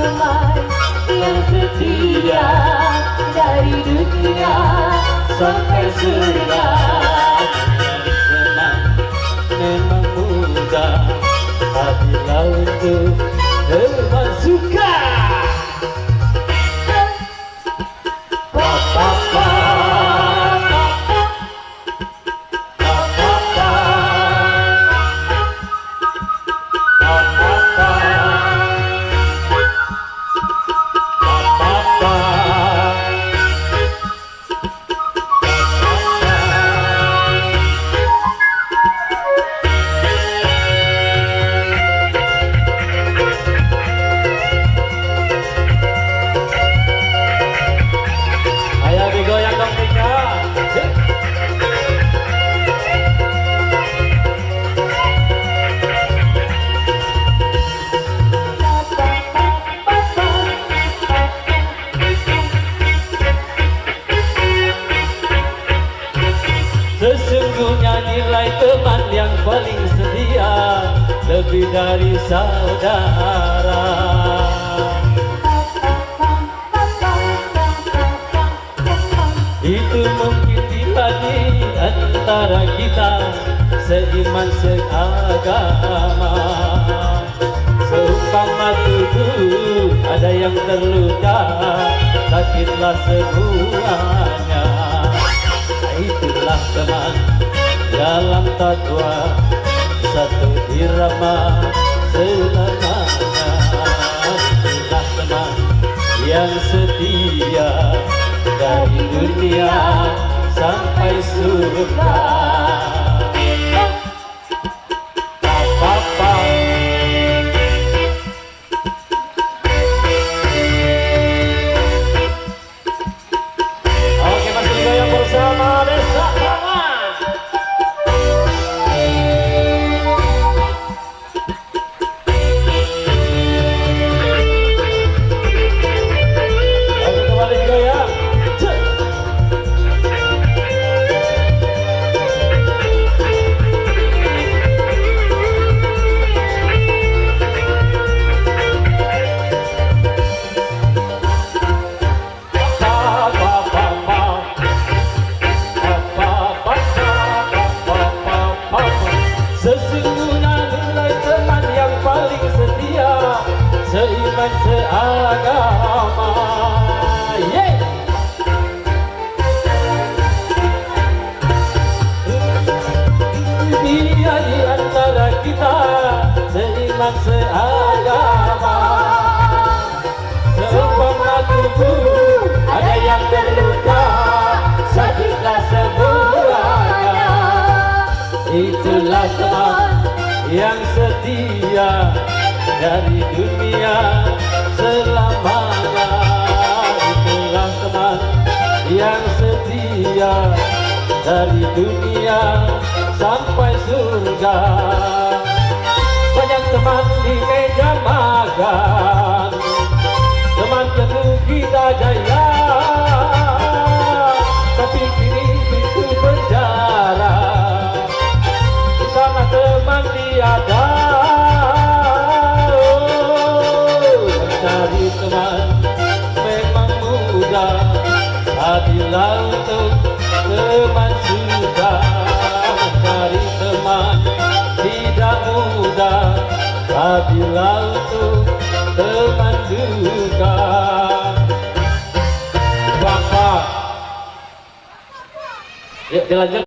teman yang setia dari dunia sampai surga. Senang memang mudah apabila untuk teman suka. Sesungguhnya nilai teman yang paling setia lebih dari saudara. Itu mungkin bila di antara kita seiman seagama. Seumpama tubuh ada yang terluka, sakitlah semuanya. Itulah teman dalam takwa, satu irama selamanya. Itulah teman yang setia dari dunia sampai surga. Sesungguhnya nilai teman yang paling setia seiman seagama. Dia di antara kita seiman seagama. Seumpama tubuh ada yang terluka, sakitlah semuanya. Itulah teman yang setia dari dunia selamanya. Itulah teman yang setia dari dunia sampai surga. Banyak teman di meja makan, teman penuh kita jaya, tapi kini pintu penjara. Sama teman tiada. Mencari teman memang mudah, apabila untuk teman sudah. Mencari teman tidak mudah, apabila untuk teman juga. Bapak, yuk dilanjut.